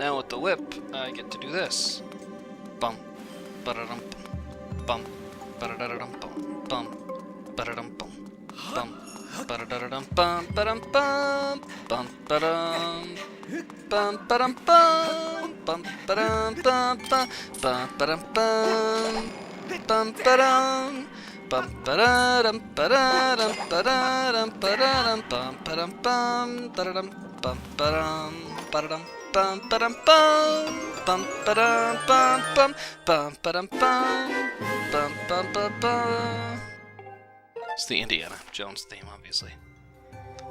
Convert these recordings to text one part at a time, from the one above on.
Now with the whip, I get to do this. Bum, ba-da-dum, bum, ba-da-da-dum, bum, bum, ba-da-dum, bum, bum, ba-da-da-dum, bum, ba-dum, bum, bum, ba-dum, bum, ba-dum, bum, bum, ba-dum, bum, bum, bum, ba-dum, bum, bum, ba-dum. Bum ba-da-dum ba-da-dum ba-da-dum ba-da-dum bum ba-dum bum ba-da-dum bum ba-dum ba-da-dum bum ba-dum bum bum ba-dum bum bum bum ba-dum bum bum bum bum bum. It's the Indiana Jones theme, obviously.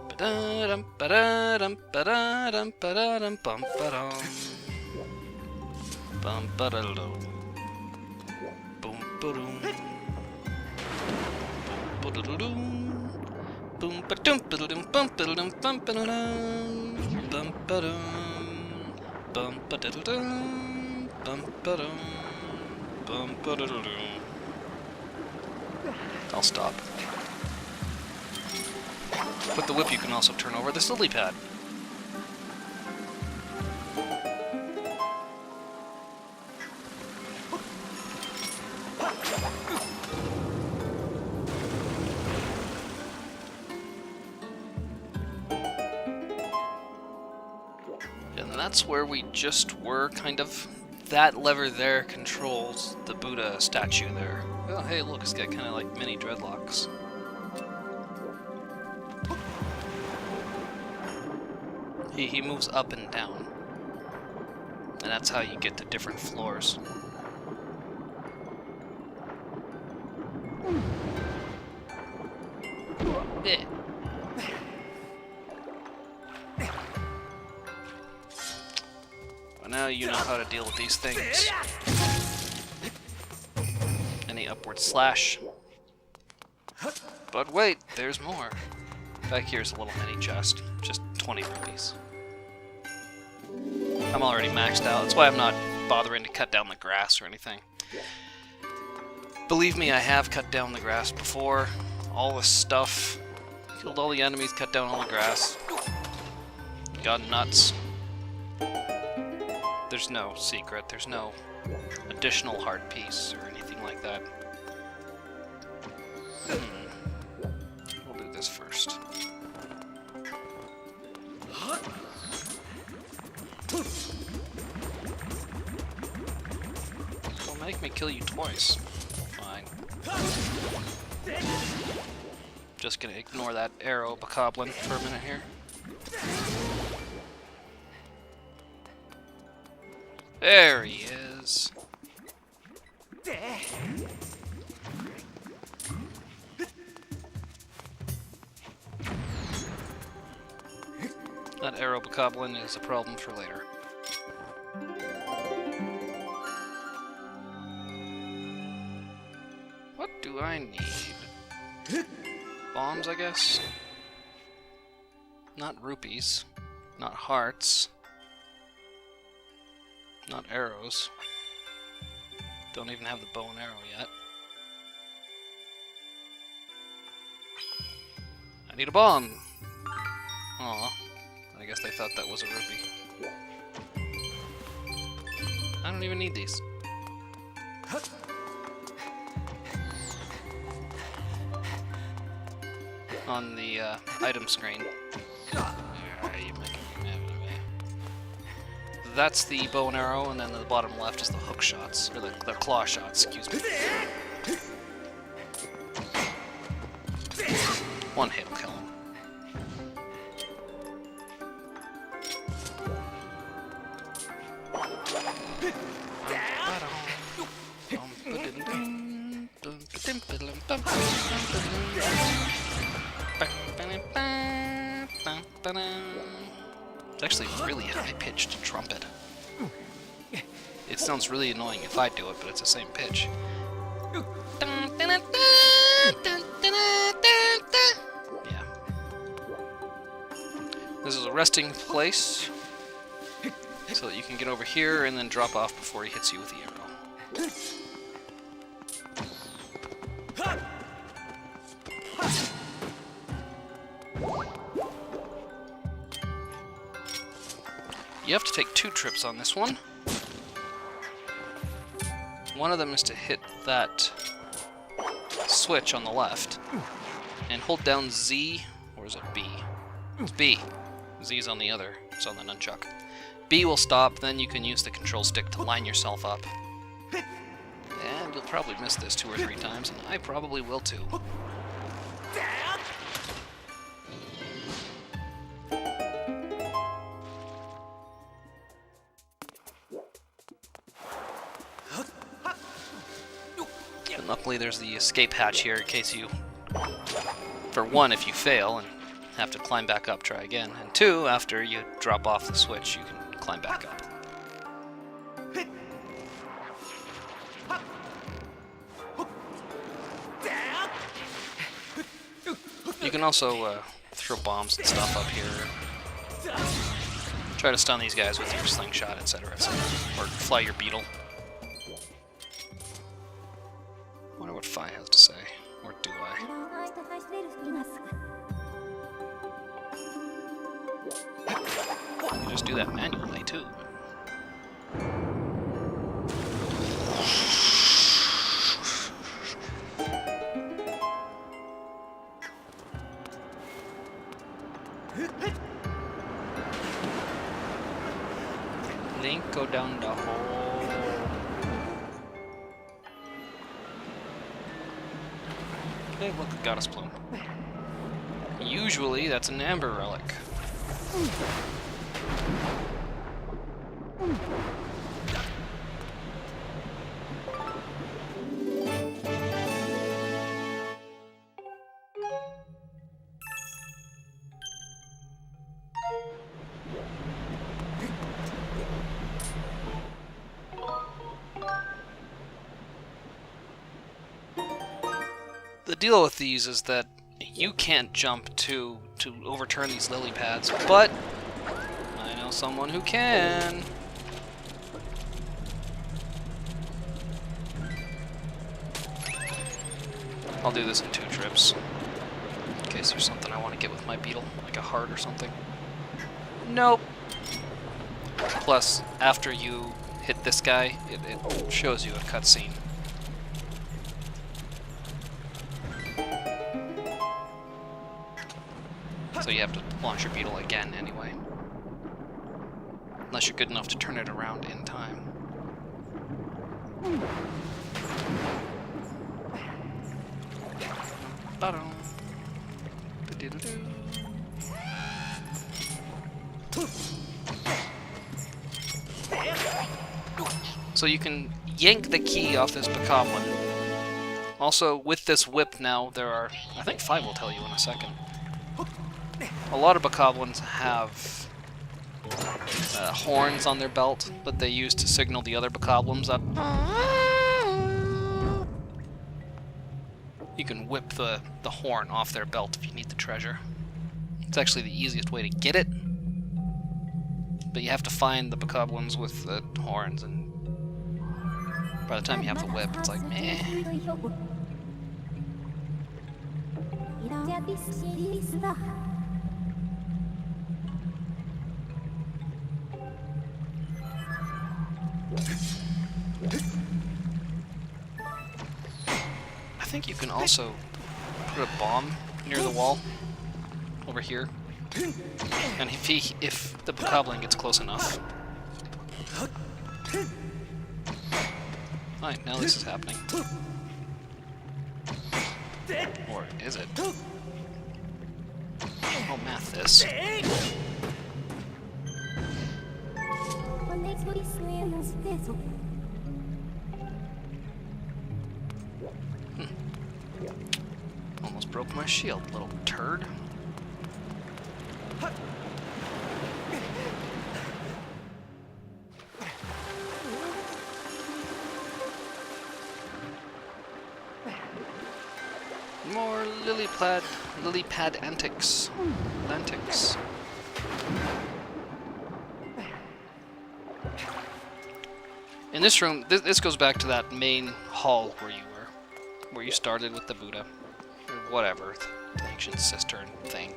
Ba-da-dum ba-da-dum ba-da-dum ba-da-dum bum ba-dum bum ba-da-dum boom ba-dum. Boom ba dum ba dum bum ba dum bum ba dum bum ba dum bum ba dum bum ba dum bum ba dum. I'll stop. With the whip you can also turn over this lily pad. That's where we just were, kind of. That lever there controls the Buddha statue there. Oh, hey, look, it's got kind of like mini dreadlocks. He moves up and down. And that's how you get to different floors. Yeah. Now you know how to deal with these things. Any upward slash. But wait, there's more. Back here's a little mini chest. Just 20 rupees. I'm already maxed out. That's why I'm not bothering to cut down the grass or anything. Believe me, I have cut down the grass before. All the stuff. Killed all the enemies, cut down all the grass. Got nuts. There's no secret, there's no additional hard piece or anything like that. We'll do this first. Don't make me kill you twice. Fine. Just gonna ignore that arrow bokoblin for a minute here. There he is. That arrow bokoblin is a problem for later. What do I need? Bombs, I guess? Not rupees. Not hearts. Not arrows. Don't even have the bow and arrow yet. I need a bomb! Aw. I guess they thought that was a rupee. I don't even need these. On the item screen. That's the bow and arrow, and then the bottom left is the hook shots, or the claw shots, excuse me. One hit will kill him. It's actually really high-pitched trumpet. It sounds really annoying if I do it, but it's the same pitch. Yeah. This is a resting place, so that you can get over here and then drop off before he hits you with the arrow. You have to take 2 trips on this one. One of them is to hit that switch on the left and hold down Z, or is it B? It's B. Z is on the other, it's on the nunchuck. B will stop, then you can use the control stick to line yourself up. And you'll probably miss this 2 or 3 times, and I probably will too. And luckily there's the escape hatch here in case you, for 1, if you fail and have to climb back up, try again. And 2, after you drop off the switch, you can climb back up. You can also throw bombs and stuff up here. Try to stun these guys with your slingshot, etc., etc. Or fly your beetle. Wonder what Fi has to say. Or do I? You just do that manually, too. Link, go down the hole. Okay, look, a goddess plume. Usually, that's an amber relic. The deal with these is that you can't jump to overturn these lily pads, but I know someone who can. I'll do this in 2 trips, in case there's something I want to get with my beetle, like a heart or something. Nope. Plus, after you hit this guy, it shows you a cutscene. So you have to launch your beetle again anyway. Unless you're good enough to turn it around in time. Ba-dum. Ba-dee-doo-doo. So you can yank the key off this bokoblin. Also, with this whip now, there are... I think 5 will tell you in a second. A lot of bokoblins have horns on their belt that they use to signal the other bokoblins up. You can whip the horn off their belt if you need the treasure. It's actually the easiest way to get it, but you have to find the bokoblins with the horns, and by the time you have the whip, it's like, meh. I think you can also put a bomb near the wall over here, and if the bokoblin gets close enough. Alright, now this is happening. Or is it? I'll math this. Almost broke my shield, little turd. More lily pad antics. Antics. In this room, this goes back to that main hall where you started with the Buddha, or whatever, the ancient cistern thing.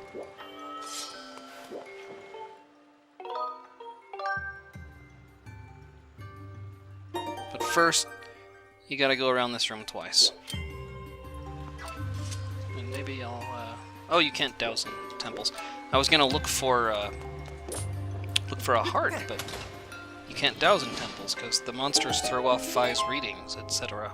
first, you gotta go around this room twice. And maybe I'll, oh, you can't douse in temples. I was gonna look for a heart, but you can't douse in temples, because the monsters throw off Phi's readings, etc.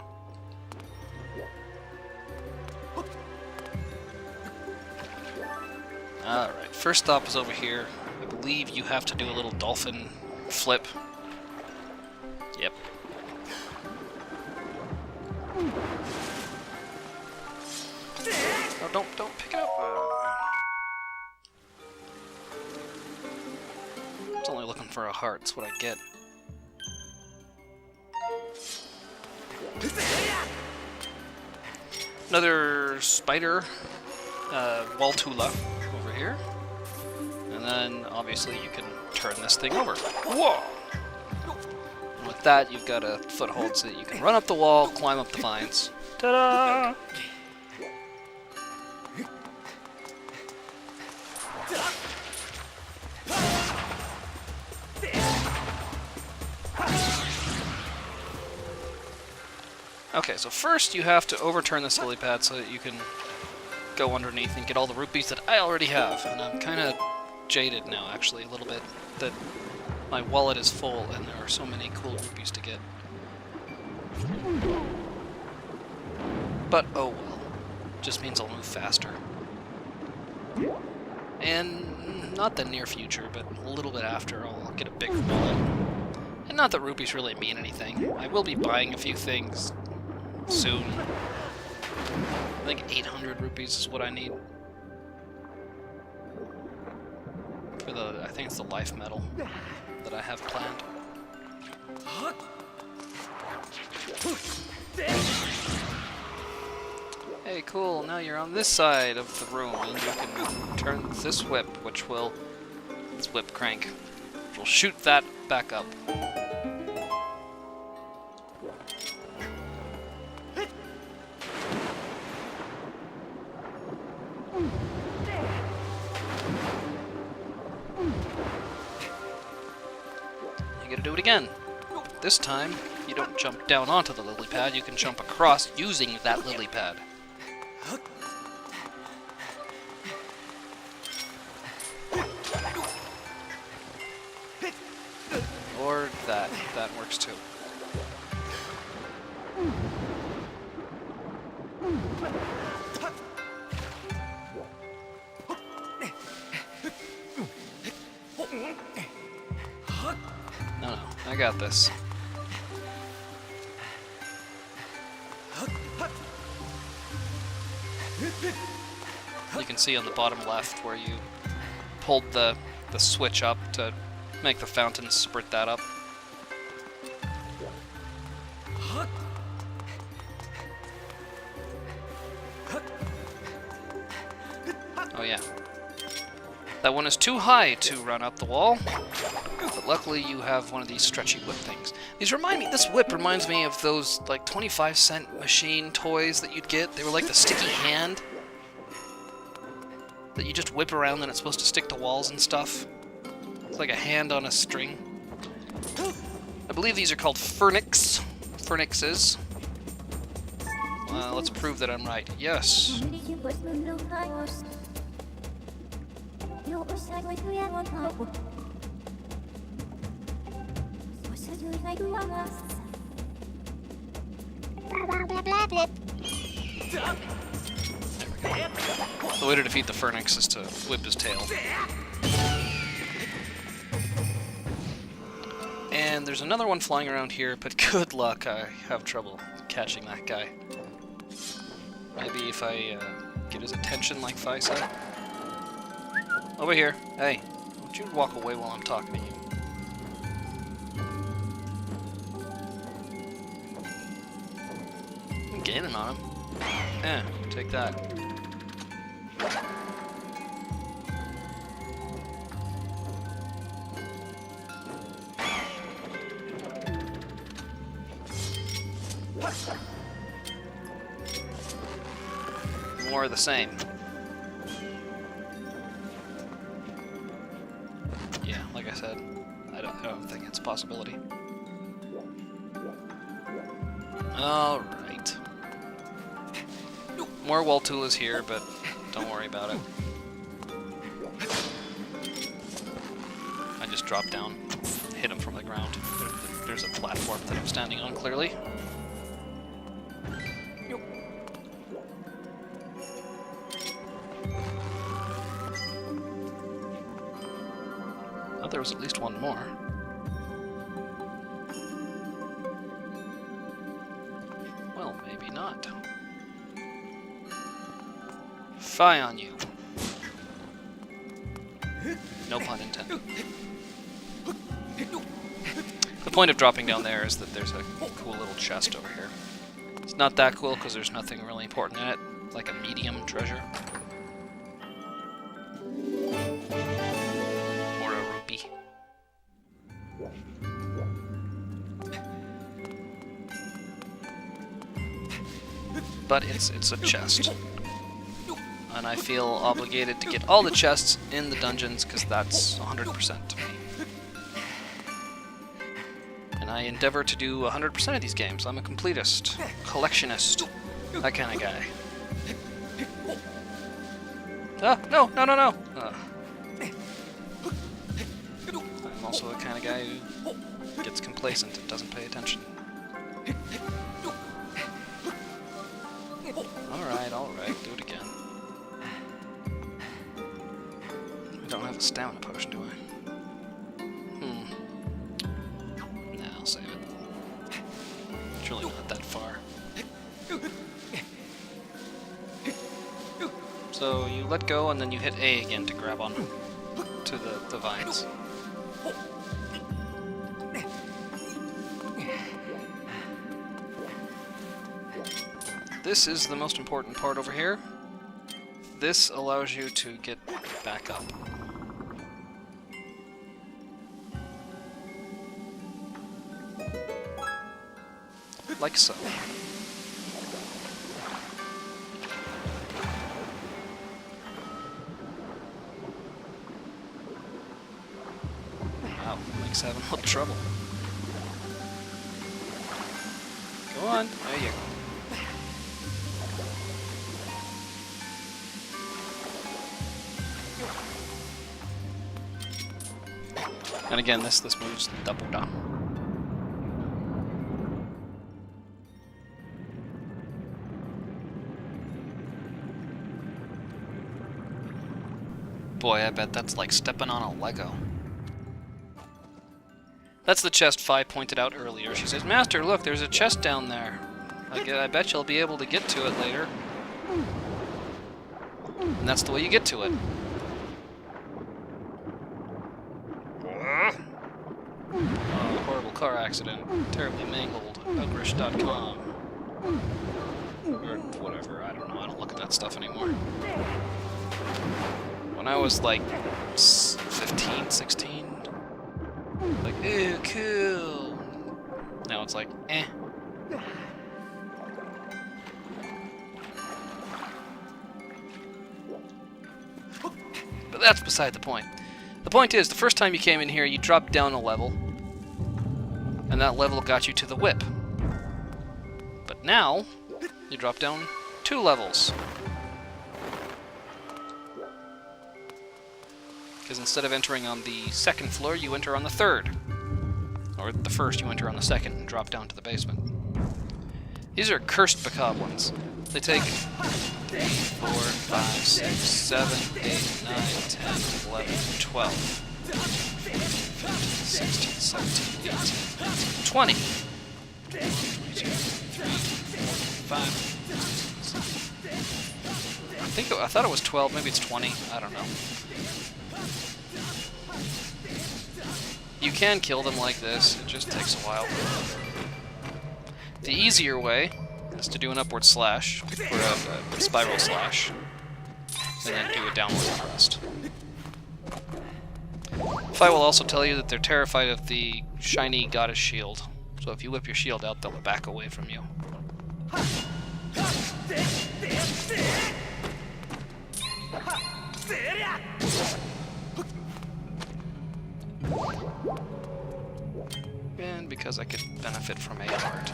Alright, first stop is over here. I believe you have to do a little dolphin flip. Yep. Oh, don't pick it up. I was only looking for a heart, that's what I get. Another spider, Waltula, over here. And then, obviously, you can turn this thing over. Whoa! And with that, you've got a foothold so that you can run up the wall, climb up the vines. Ta-da! Okay, so first you have to overturn this lily pad so that you can go underneath and get all the rupees that I already have. And I'm kind of jaded now, actually, a little bit, that my wallet is full and there are so many cool rupees to get. But oh well. Just means I'll move faster. And not the near future, but a little bit after, I'll get a bigger wallet. And not that rupees really mean anything. I will be buying a few things soon. I think 800 rupees is what I need. For the, I think it's the life medal that I have planned. Hey, cool, now you're on this side of the room and you can turn this whip, which will, this whip crank, which will shoot that back up. You gotta do it again. This time, you don't jump down onto the lily pad, you can jump across using that lily pad. Or that. That works too. No, I got this. You can see on the bottom left where you pulled the switch up to make the fountain spurt that up. Oh yeah. That one is too high to run up the wall, but luckily you have one of these stretchy whip things. These remind me, this whip reminds me of those like 25-cent machine toys that you'd get. They were like the sticky hand that you just whip around and it's supposed to stick to walls and stuff. It's like a hand on a string. I believe these are called furnixes. Let's prove that I'm right. Yes. The way to defeat the Furnix is to whip his tail. And there's another one flying around here, but good luck, I have trouble catching that guy. Maybe if I get his attention like Phi said. Over here. Hey, don't you walk away while I'm talking to you. I'm gaining on him. Eh, take that. More of the same. Yeah, like I said, I don't think it's a possibility. Alright. More Waltulas here, but don't worry about it. I just dropped down, hit him from the ground. There's a platform that I'm standing on, clearly. Oh, there was at least one more. Well, maybe not. Fie on you. No pun intended. The point of dropping down there is that there's a cool little chest over here. It's not that cool because there's nothing really important in it, like a medium treasure. Or a rupee. But it's a chest. And I feel obligated to get all the chests in the dungeons because that's 100% to me. And I endeavor to do 100% of these games. I'm a completist, collectionist, that kind of guy. Ah, no! I'm also the kind of guy who gets complacent and doesn't pay attention. Alright, do it again. I don't have a stamina potion, do I? Nah, I'll save it. It's really not that far. So you let go and then you hit A again to grab on to the vines. This is the most important part over here. This allows you to get back up. Like so. Wow, Mike's having a little trouble. Go on, there you go. And again, this moves double down. Boy, I bet that's like stepping on a Lego. That's the chest Fi pointed out earlier. She says, "Master, look, there's a chest down there. I bet you'll be able to get to it later." And that's the way you get to it. Horrible car accident. Terribly mangled. Ugrish.com. Or whatever, I don't know. I don't look at that stuff anymore. When I was like 15, 16, like, ew, cool. Now it's like, eh. But that's beside the point. The point is, the first time you came in here, you dropped down a level, and that level got you to the whip. But now, you drop down 2 levels. Because instead of entering on the 2nd floor, you enter on the 3rd. Or the 1st, you enter on the 2nd and drop down to the basement. These are cursed bokoblins. They take 3, 4, 5, 6, 7, 8, 9, 10, 11, 12, 15, 16, 17, 18, 19, 20. 22, 3, 4, 5. I thought it was 12, maybe it's 20, I don't know. You can kill them like this, it just takes a while. The easier way is to do an upward slash, or a spiral slash, and then do a downward thrust. Fi will also tell you that they're terrified of the shiny goddess shield, so if you whip your shield out, they'll back away from you. And because I could benefit from a art.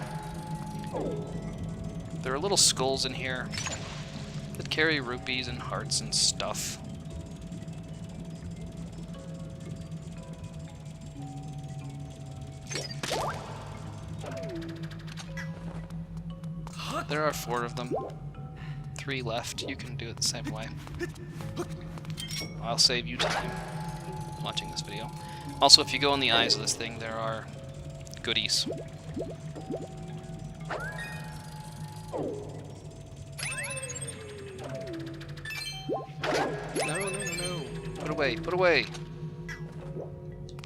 There are little skulls in here that carry rupees and hearts and stuff. There are 4 of them. 3 left. You can do it the same way. I'll save you time watching this video. Also, if you go in the eyes of this thing, there are goodies. No. Put away, put away.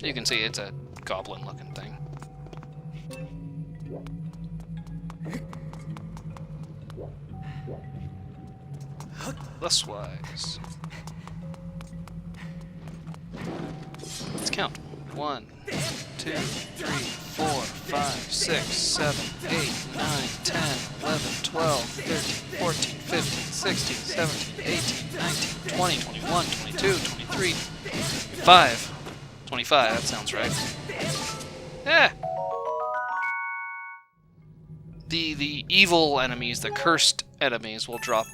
You can see it's a goblin-looking thing. Thus wise. Let's count. 1, 2, 3, 4, 5, 6, 7, 8, 9, 10, 11, 12, 13, 14, 15, 16, 17, 18, 19, 20, 21, 22, 23, 25. 25, that sounds right. Yeah. The evil enemies, the cursed enemies, will drop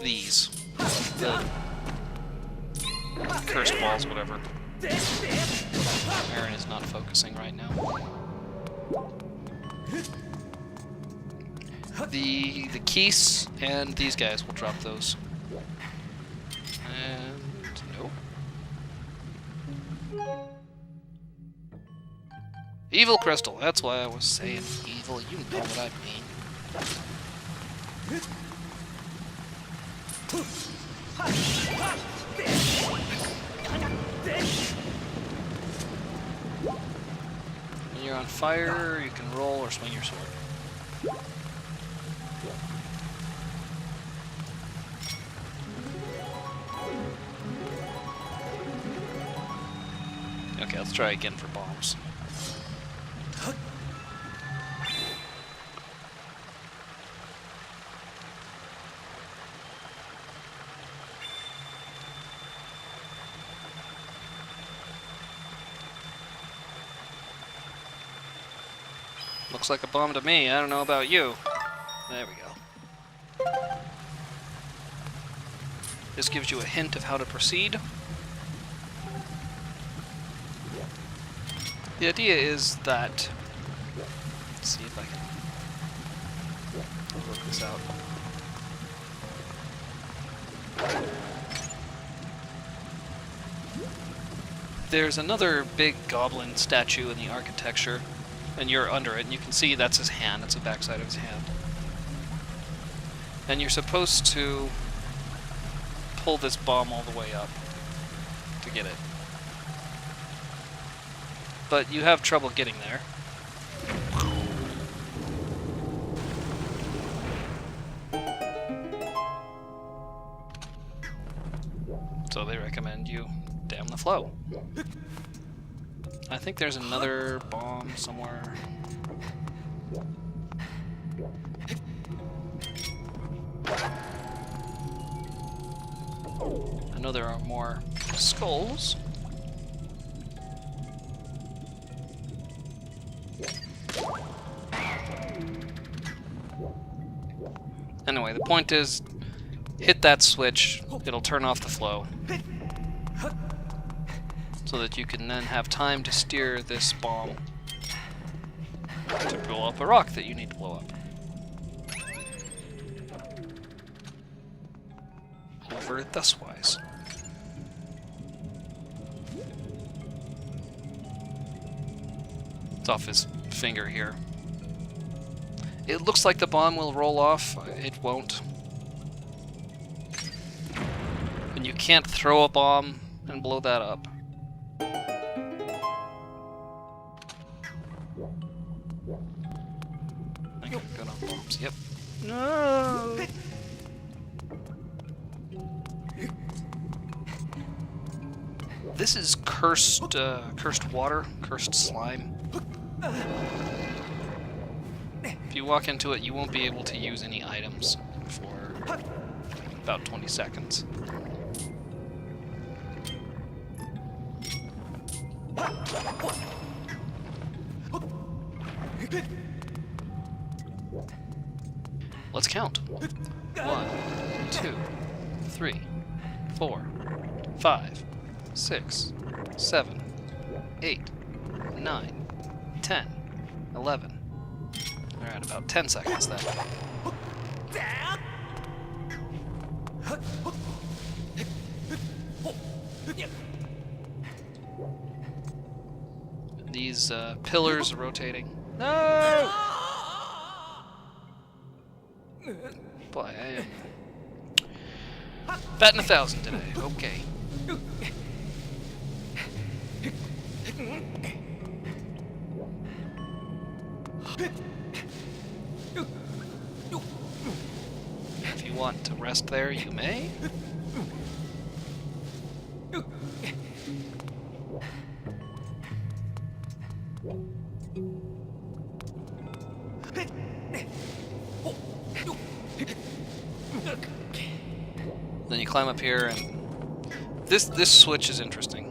these. The cursed balls, whatever. Aaron is not focusing right now. The keys and these guys will drop those. And nope. Evil crystal. That's why I was saying evil. You know what I mean. When you're on fire, you can roll or swing your sword. Okay, let's try again for bombs. Looks like a bomb to me. I don't know about you. There we go. This gives you a hint of how to proceed. The idea is that... Let's see if I can work this out. There's another big goblin statue in the architecture, and you're under it, and you can see that's his hand, that's the backside of his hand. And you're supposed to pull this bomb all the way up to get it. But you have trouble getting there. So they recommend you dam the flow. I think there's another bomb somewhere. I know there are more skulls. Anyway, the point is, hit that switch, it'll turn off the flow. So that you can then have time to steer this bomb to blow up a rock that you need to blow up. Over it thuswise. It's off his finger here. It looks like the bomb will roll off. It won't. And you can't throw a bomb and blow that up. I can go on bombs. Yep. No. This is cursed, cursed water, cursed slime. If you walk into it, you won't be able to use any items for about 20 seconds. Let's count. 1, 2, 3, 4, 5, 6, 7, 8, 9, 10, 11. Alright, about 10 seconds then. These pillars are rotating. No! Boy, I am batting 1,000 today. Okay. If you want to rest there, you may. Then you climb up here, and this switch is interesting.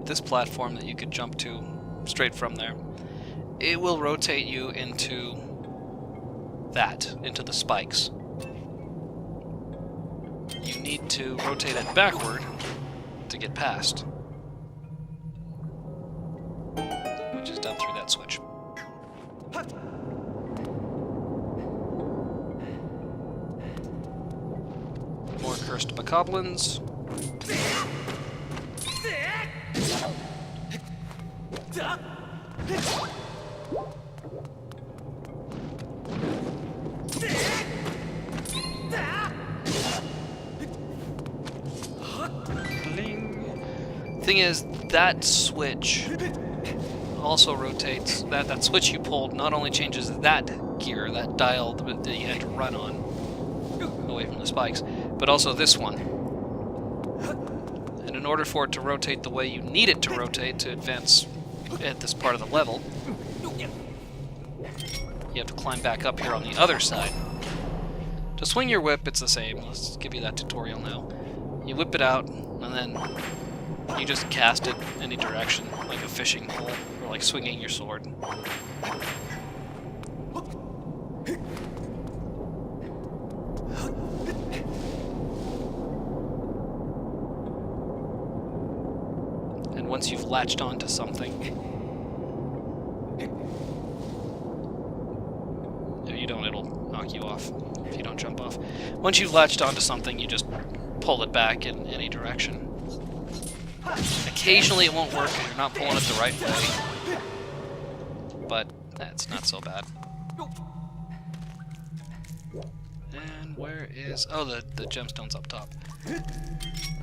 This platform that you could jump to straight from there, it will rotate you into the spikes. You need to rotate it backward to get past, which is done through that switch. More cursed bokoblins. Thing is, that switch also rotates. That switch you pulled not only changes that gear, that dial that you had to run on away from the spikes, but also this one. And in order for it to rotate the way you need it to rotate to advance at this part of the level, you have to climb back up here on the other side. To swing your whip, it's the same. Let's give you that tutorial now. You whip it out, and then you just cast it any direction, like a fishing pole, or like swinging your sword. And once you've latched onto something, if you don't, it'll knock you off if you don't jump off. Once you've latched onto something, you just pull it back in any direction. Occasionally it won't work if you're not pulling it the right way, but that's not so bad. And where is... oh, the gemstone's up top.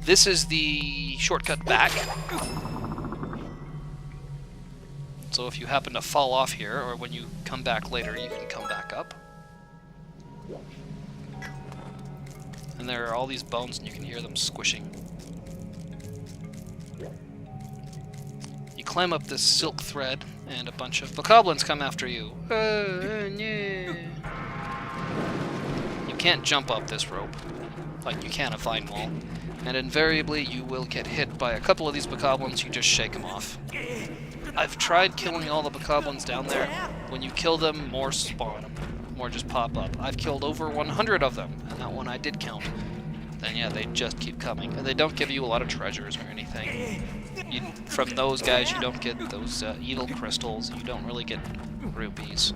This is the shortcut back. So if you happen to fall off here, or when you come back later, you can come back up. And there are all these bones, and you can hear them squishing. You climb up this silk thread, and a bunch of bokoblins come after you. You can't jump up this rope, like you can a vine wall, and invariably you will get hit by a couple of these bokoblins. You just shake them off. I've tried killing all the bokoblins down there. When you kill them, more spawn. More just pop up. I've killed over 100 of them, and that one I did count. And yeah, they just keep coming. And they don't give you a lot of treasures or anything. From those guys, you don't get those evil crystals. You don't really get rupees.